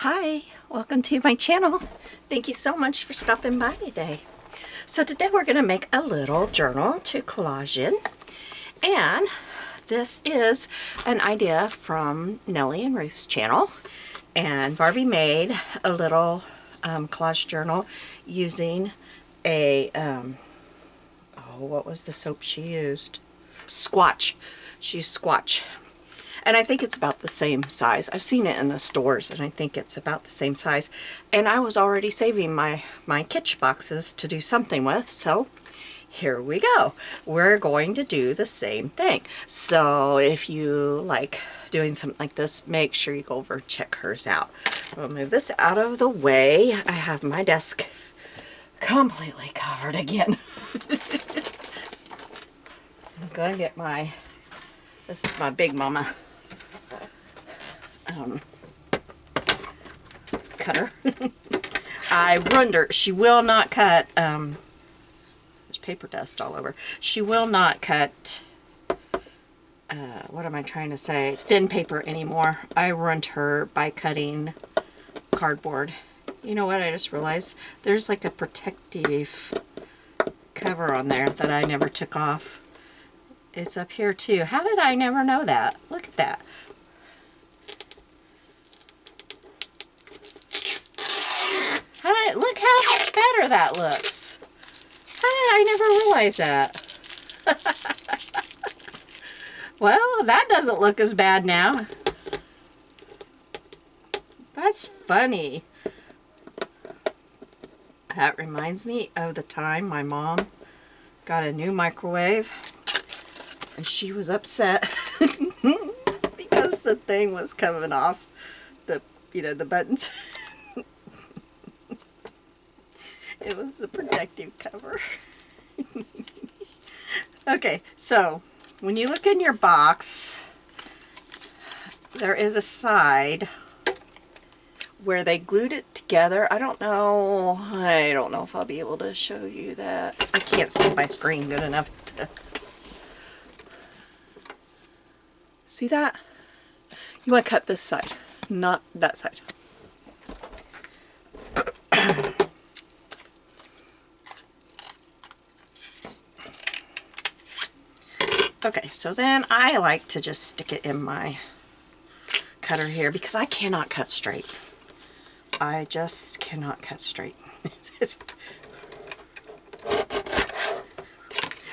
Hi, welcome to my channel. Thank you so much for stopping by today. So today we're going to make a little journal to collage in, and this is an idea from Nellie and Ruth's channel, and Barbie made a little collage journal using a what was the soap she used? Squatch. She used Squatch. And I think it's about the same size. I've seen it in the stores, and I think it's about the same size. And I was already saving my Kitsch boxes to do something with, so here we go. We're going to do the same thing. So if you like doing something like this, make sure you go over and check hers out. We'll move this out of the way. I have my desk completely covered again. I'm gonna get this is my big mama cutter. I ruined her. She will not cut, there's paper dust all over. She will not cut, what am I trying to say, thin paper anymore. I ruined her by cutting cardboard. You know what, I just realized there's like a protective cover on there that I never took off. It's up here too. How did I never know that? Look at that. Look how much better that looks. How did I never realize that? Well, that doesn't look as bad now. That's funny. That reminds me of the time my mom got a new microwave and she was upset because the thing was coming off, the buttons. It was a protective cover. Okay, so when you look in your box, there is a side where they glued it together. I don't know if I'll be able to show you that. I can't see my screen good enough to see that. You want to cut this side, not that side. Okay, so then I like to just stick it in my cutter here because I cannot cut straight. I just cannot cut straight.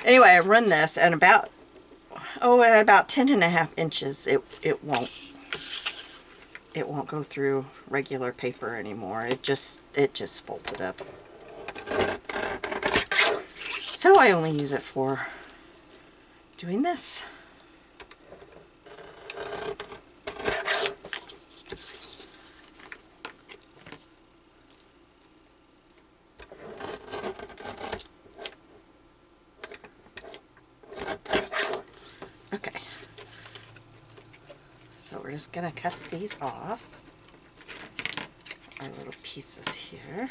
Anyway, I run this and at about 10.5 inches, it won't go through regular paper anymore. It just folded up. So I only use it for doing this. Okay. So we're just gonna cut these off. Our little pieces here.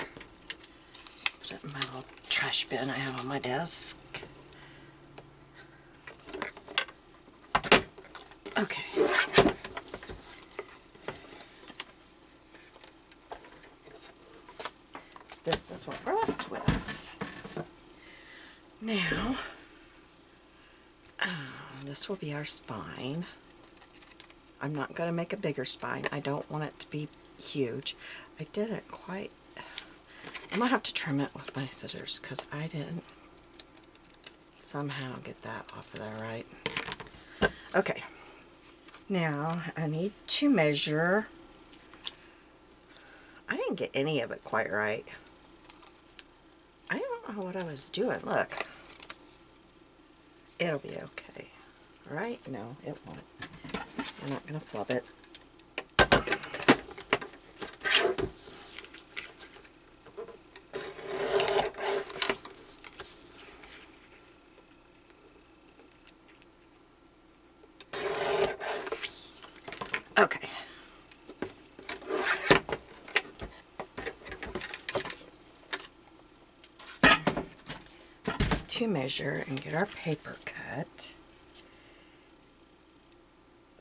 Put it in my little trash bin I have on my desk. Okay. This is what we're left with. Now, this will be our spine. I'm not going to make a bigger spine. I don't want it to be huge. I didn't quite... I'm going to have to trim it with my scissors because I didn't somehow get that off of there right. Okay. Now, I need to measure. I didn't get any of it quite right. I don't know what I was doing. Look. It'll be okay. Right? No, it won't. I'm not going to flub it. Okay. To measure and get our paper cut.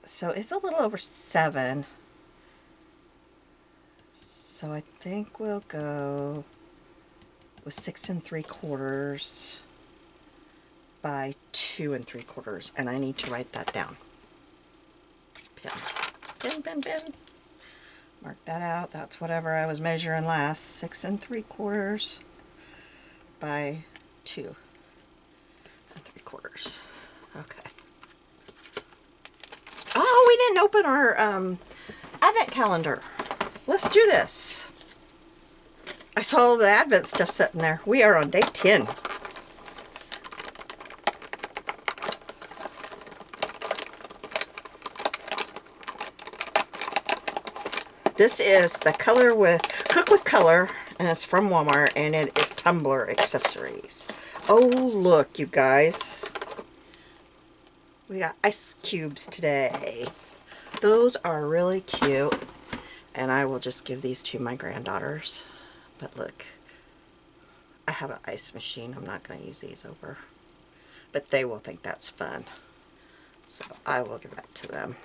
So it's a little over 7 So I think we'll go with 6 3/4 by 2 3/4, and I need to write that down. Pin, pin, pin, pin. Mark that out. That's whatever I was measuring last. 6 3/4 by 2 3/4. Okay. Oh, we didn't open our advent calendar. Let's do this. I saw all the advent stuff sitting there. We are on day 10. This is the Cook with Color, and it's from Walmart, and it is tumbler accessories. Oh, look, you guys. We got ice cubes today. Those are really cute, and I will just give these to my granddaughters. But look, I have an ice machine. I'm not going to use these over, but they will think that's fun, so I will give that to them.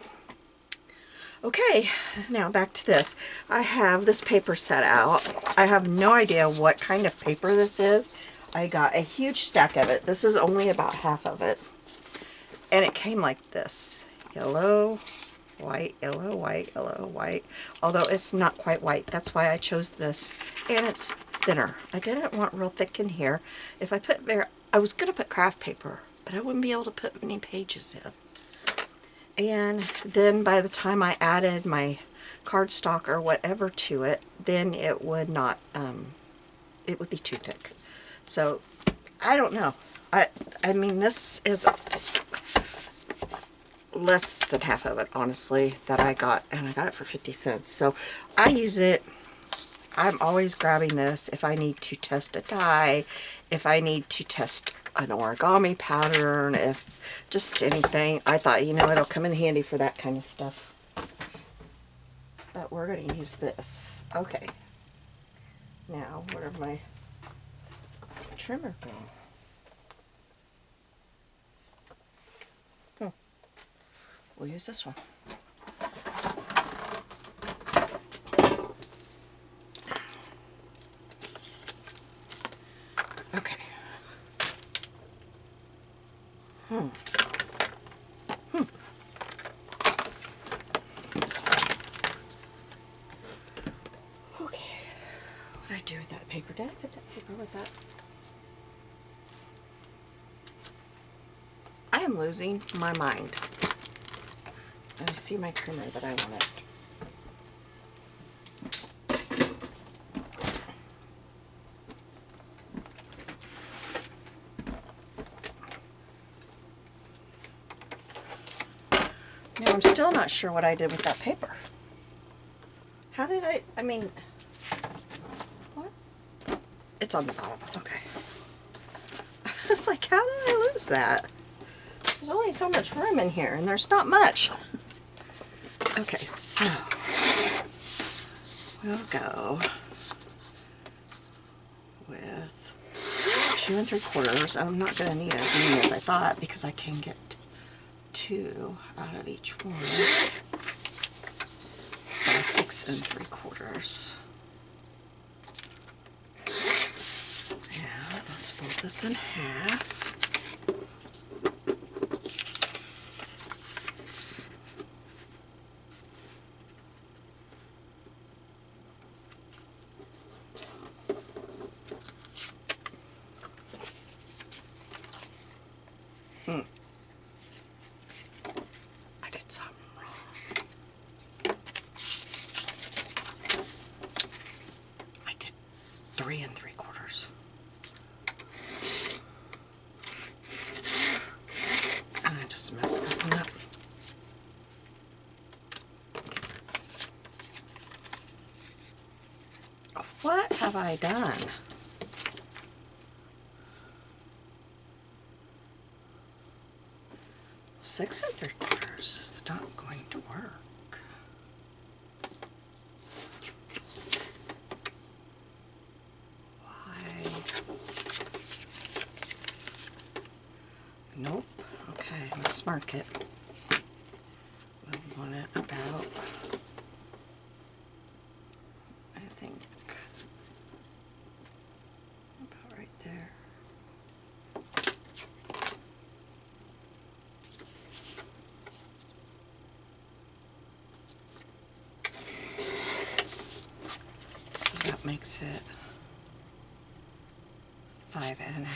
Okay, now back to this. I have this paper set out. I have no idea what kind of paper this is. I got a huge stack of it. This is only about half of it. And it came like this. Yellow, white, yellow, white, yellow, white. Although it's not quite white. That's why I chose this. And it's thinner. I didn't want real thick in here. If I put I was going to put craft paper, but I wouldn't be able to put any pages in. And then by the time I added my cardstock or whatever to it, then it would not, it would be too thick. So, I don't know. I mean, this is less than half of it, honestly, that I got, and I got it for 50 cents. So, I use it. I'm always grabbing this if I need to test a die, if I need to test an origami pattern, if just anything. I thought, you know, it'll come in handy for that kind of stuff. But we're going to use this. Okay. Now, where did my trimmer go? We'll use this one. Okay. Okay. What did I do with that paper? Did I put that paper with that? I am losing my mind. And I see my trimmer that I wanted. Now I'm still not sure what I did with that paper. How did I mean, what? It's on the bottom, okay. I was like, how did I lose that? There's only so much room in here, and there's not much. Okay, so we'll go with 2 3/4. I'm not going to need as many as I thought because I can get 2 out of each one. 6 3/4. And let's fold this in half. I did something wrong. I did 3 3/4. And I just messed that one up. What have I done? Six 3/4 is not going to work. Why? Nope. Okay, let's mark it. We'll want it about, I think. About right there. So that makes it 5.5.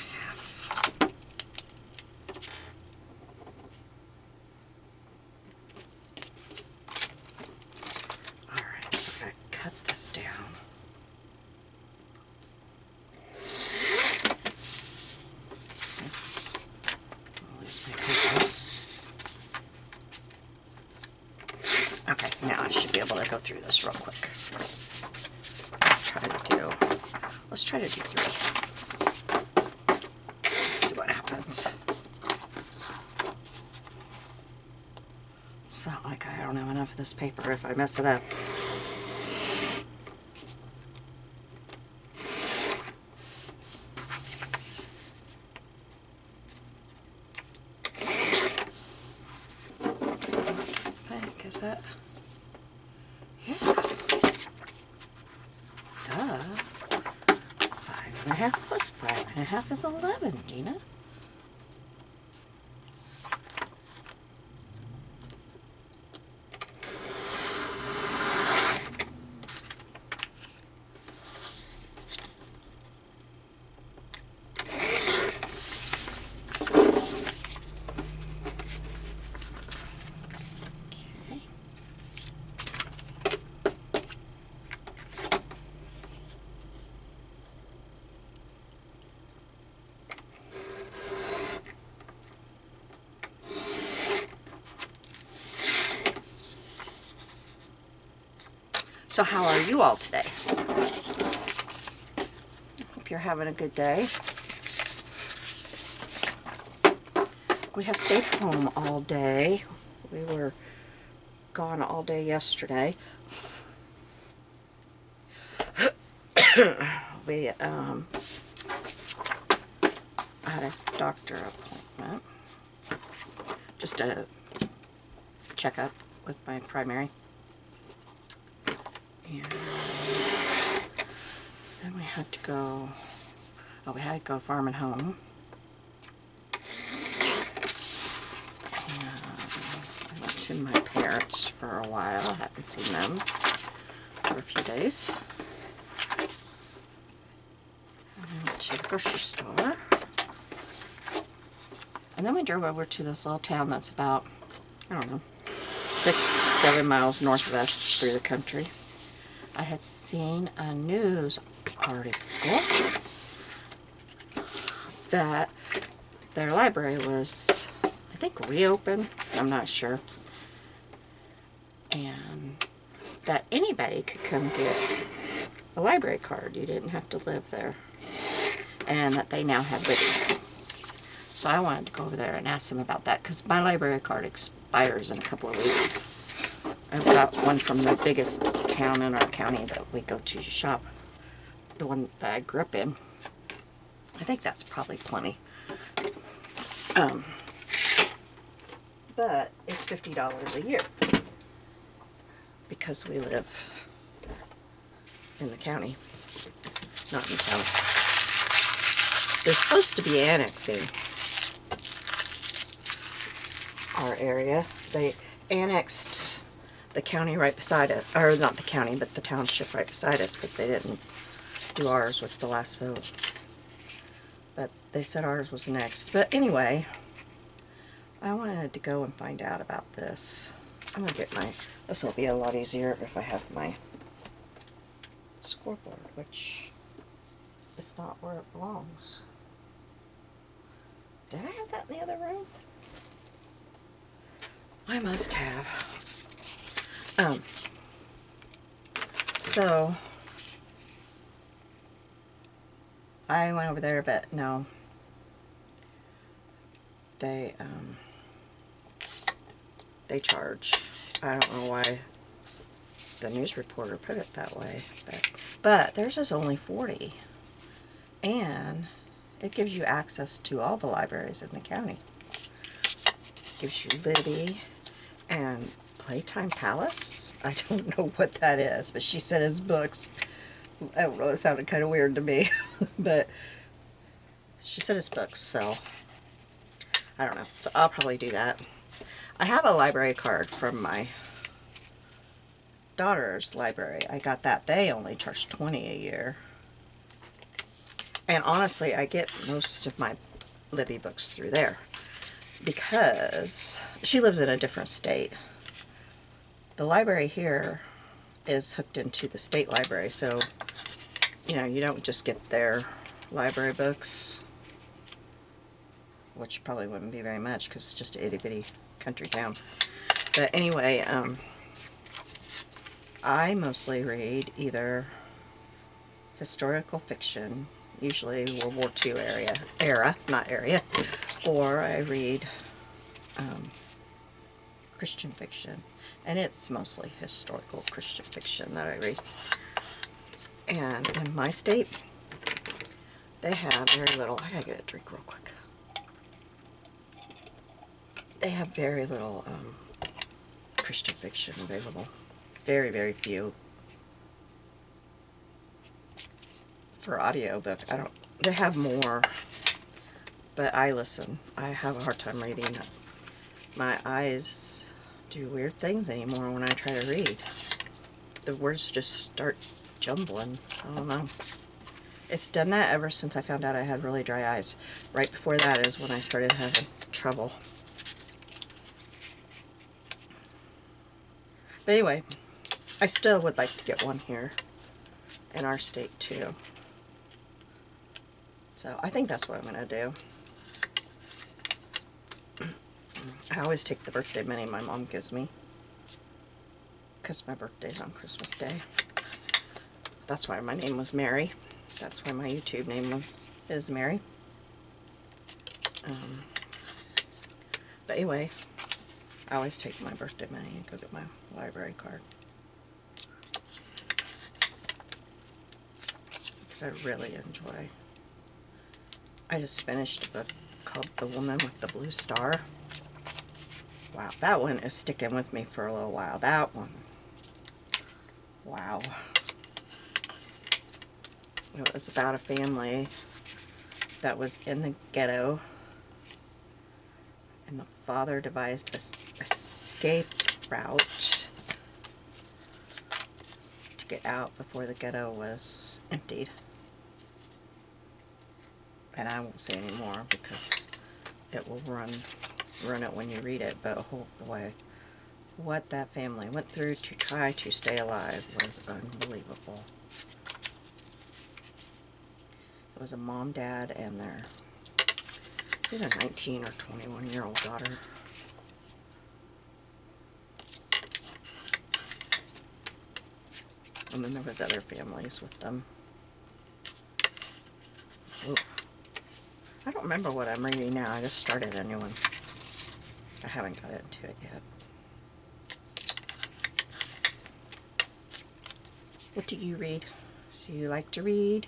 Alright, so I gotta cut this down. Oops. I'll lose my paper. Okay, now I should be able to go through this real quick. Let's try to do 3. Let's see what happens. It's not like I don't have enough of this paper if I mess it up. I think, is that? Yeah. Duh. 5.5 plus 5.5 is 11, Gina. So how are you all today? Hope you're having a good day. We have stayed home all day. We were gone all day yesterday. We had a doctor appointment. Just a checkup with my primary. And then we had to go, we had to go farming home. And I went to my parents for a while. I hadn't seen them for a few days. And then went to the grocery store. And then we drove over to this little town that's about, I don't know, 6-7 miles north of us through the country. I had seen a news article that their library was, I think, reopened. I'm not sure. And that anybody could come get a library card. You didn't have to live there. And that they now have Libby. So I wanted to go over there and ask them about that because my library card expires in a couple of weeks. I've got one from the biggest town in our county that we go to shop, the one that I grew up in. I think that's probably plenty. But it's $50 a year because we live in the county, not in town. They're supposed to be annexing our area. They annexed the county right beside it, or not the county, but the township right beside us, but they didn't do ours with the last vote. But they said ours was next. But anyway, I wanted to go and find out about this. I'm going to get my, this will be a lot easier if I have my scoreboard, which is not where it belongs. Did I have that in the other room? I must have. So I went over there, but no, they charge. I don't know why the news reporter put it that way, but theirs is only $40, and it gives you access to all the libraries in the county. It gives you Libby and Playtime Palace. I don't know what that is, but she said it's books. I don't know, it sounded kind of weird to me. But she said it's books, so I don't know. So I'll probably do that. I have a library card from my daughter's library. I got that. They only charge $20 a year. And honestly, I get most of my Libby books through there because she lives in a different state. The library here is hooked into the state library, so you know, you don't just get their library books, which probably wouldn't be very much because it's just an itty-bitty country town. But anyway, I mostly read either historical fiction, usually World War II era, not area, or I read Christian fiction, and it's mostly historical Christian fiction that I read. And in my state, they have very little. I gotta get a drink real quick. They have very little Christian fiction available. Very, very few. For audiobook, they have more, but I listen. I have a hard time reading. My eyes do weird things anymore when I try to read. The words just start jumbling. I don't know. It's done that ever since I found out I had really dry eyes. Right before that is when I started having trouble. But anyway, I still would like to get one here in our state too. So I think that's what I'm going to do. I always take the birthday money my mom gives me, because my birthday's on Christmas Day. That's why my name was Mary. That's why my YouTube name is Mary. But anyway, I always take my birthday money and go get my library card, because I really enjoy. I just finished a book called The Woman with the Blue Star. Wow, that one is sticking with me for a little while. That one. Wow. It was about a family that was in the ghetto, and the father devised a escape route to get out before the ghetto was emptied. And I won't say any more because it will run it when you read it. But oh boy, what that family went through to try to stay alive was unbelievable. It was a mom, dad, and their either 19 or 21-year-old daughter. And then there was other families with them. Ooh. I don't remember what I'm reading now. I just started a new one. I haven't got into it yet. What do you read? Do you like to read?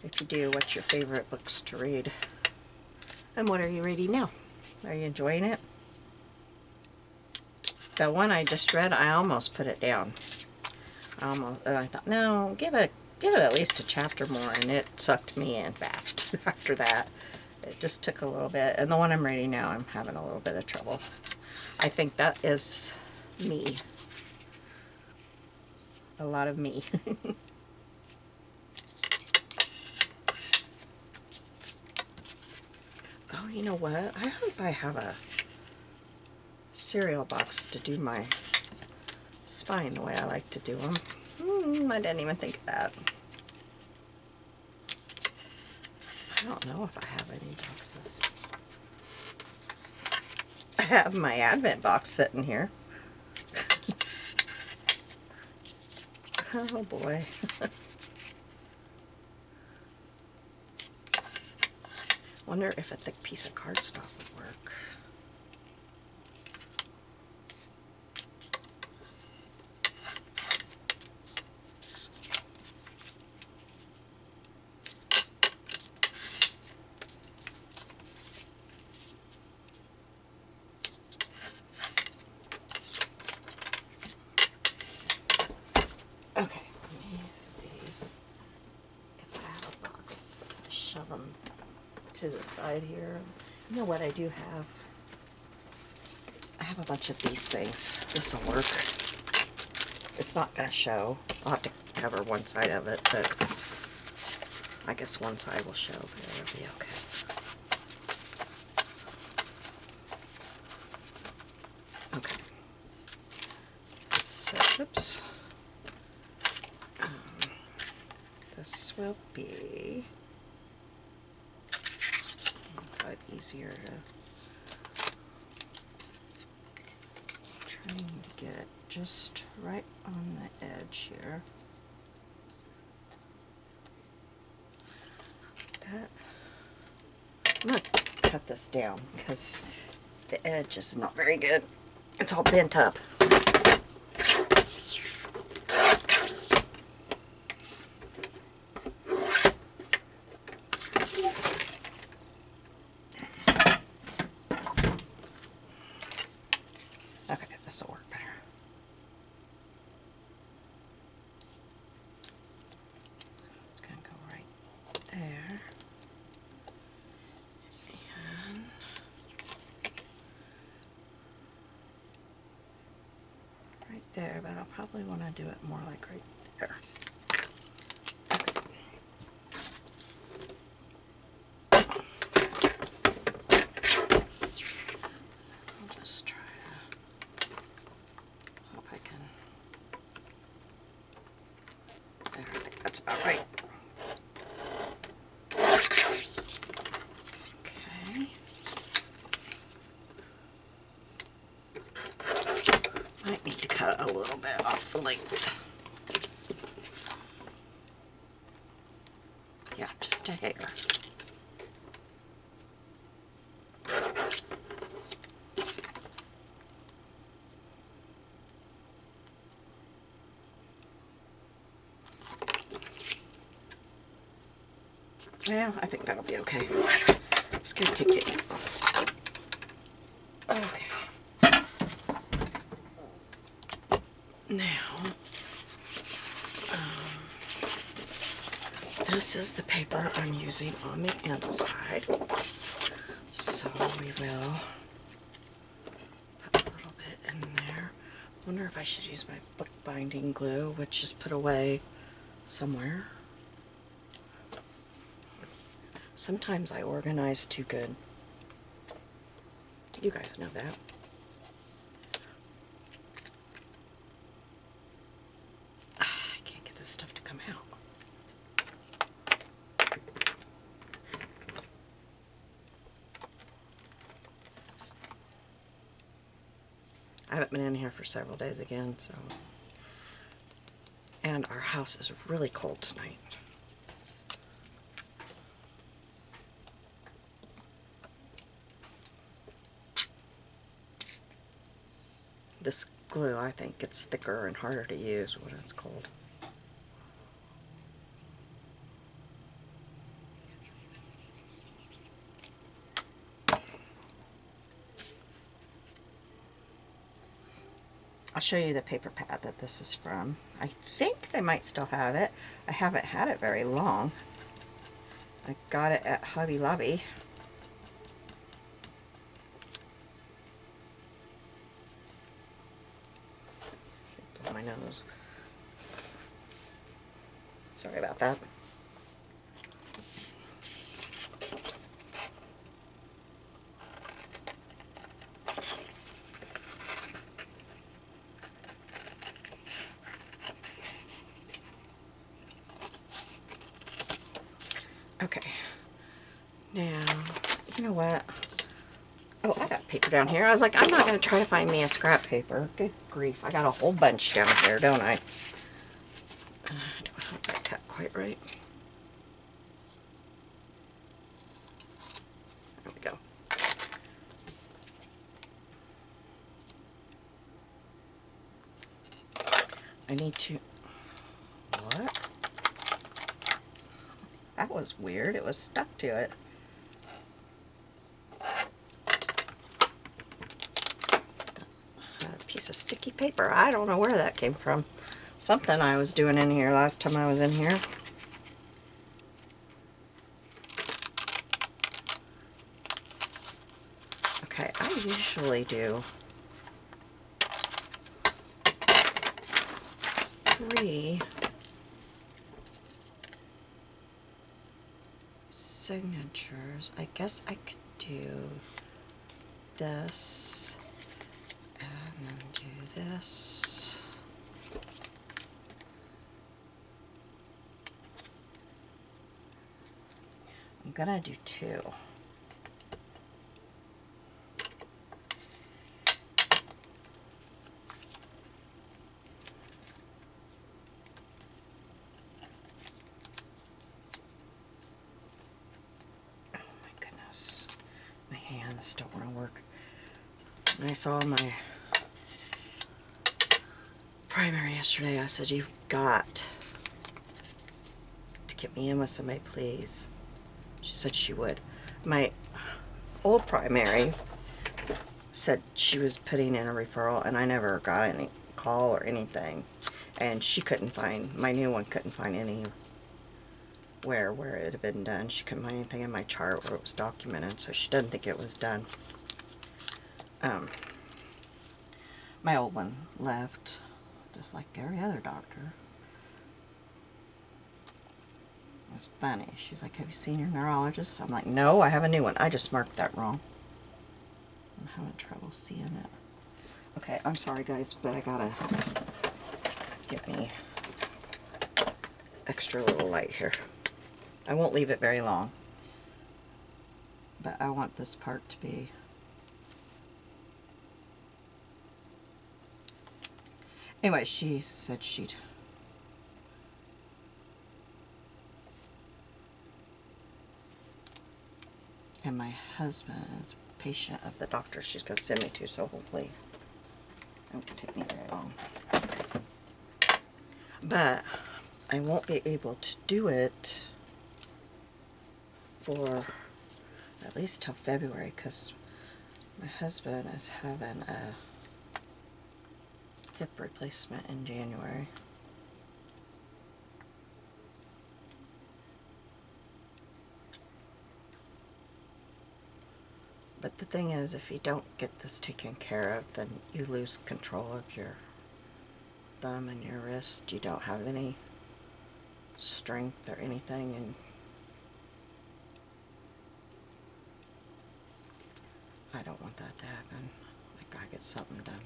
If you do, what's your favorite books to read? And what are you reading now? Are you enjoying it? The one I just read, I almost put it down. And I thought, no, give it at least a chapter more, and it sucked me in fast after that. It just took a little bit. And the one I'm reading now, I'm having a little bit of trouble. I think that is me. A lot of me. Oh, you know what? I hope I have a cereal box to do my spine the way I like to do them. I didn't even think of that. I don't know if I have any boxes. I have my Advent box sitting here. Oh boy. Wonder if a thick piece of cardstock would work. Okay, let me see. to the side here. You know what I do have? I have a bunch of these things. This will work. It's not going to show. I'll have to cover one side of it, but I guess one side will show, but it'll be okay. Okay. So, oops. This will be a lot easier to trying to get it just right on the edge here. That I'm going to cut this down because the edge is not very good. It's all bent up. Okay, this will work better. It's going to go right there. And right there, but I'll probably want to do it more like right there. Might need to cut a little bit off the length. Yeah, just a hair. Well, I think that'll be okay. Just gonna take it off. Okay. Now, this is the paper I'm using on the inside. So we will put a little bit in there. I wonder if I should use my bookbinding glue, which is put away somewhere. Sometimes I organize too good. You guys know that. I can't get this stuff to come out. I haven't been in here for several days again, so. And our house is really cold tonight. This glue, I think, gets thicker and harder to use when it's cold. I'll show you the paper pad that this is from. I think they might still have it. I haven't had it very long. I got it at Hobby Lobby. Blow my nose. Sorry about that. Okay, now, you know what? Oh, I got paper down here. I was like, I'm not going to try to find me a scrap paper. Good grief, I got a whole bunch down here, don't I? I don't have that cut quite right. There we go. I need to... What? That was weird. It was stuck to it. A piece of sticky paper. I don't know where that came from. Something I was doing in here last time I was in here. usually do 3 signatures. I guess I could do this and then do this. I'm gonna do 2. My hands don't want to work. When I saw my primary yesterday, I said, "You've got to get me in with somebody, please." She said she would. My old primary said she was putting in a referral, and I never got any call or anything. And she couldn't find, my new one couldn't find anywhere where it had been done. She couldn't find anything in my chart where it was documented, so she doesn't think it was done. My old one left, just like every other doctor. It was funny. She's like, "Have you seen your neurologist?" I'm like, "No, I have a new one. I just marked that wrong." I'm having trouble seeing it. Okay, I'm sorry guys, but I gotta get me extra little light here. I won't leave it very long, but I want this part to be anyway. She said she'd and my husband is a patient of the doctor she's going to send me to, so hopefully it won't take me very long. But I won't be able to do it for at least till February, because my husband is having a hip replacement in January. But the thing is, if you don't get this taken care of, then you lose control of your thumb and your wrist. You don't have any strength or anything, and I don't want that to happen. I gotta get something done.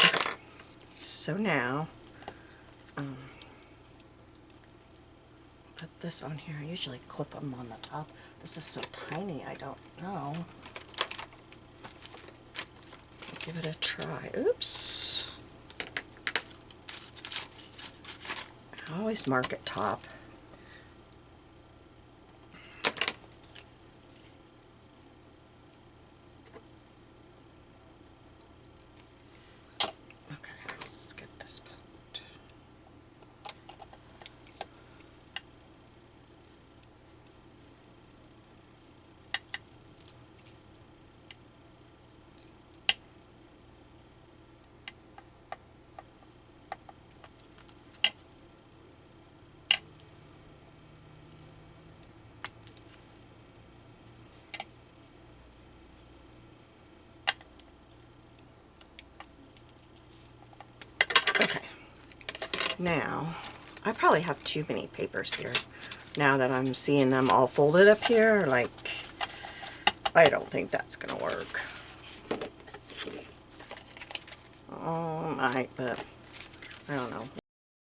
Okay. So now, put this on here. I usually clip them on the top. This is so tiny, I don't know. Give it a try. Oops. I always mark at top. Okay, let's get this put. Okay, now I probably have too many papers here. Now that I'm seeing them all folded up here, like, I don't think that's gonna work. Oh, might, but I don't know.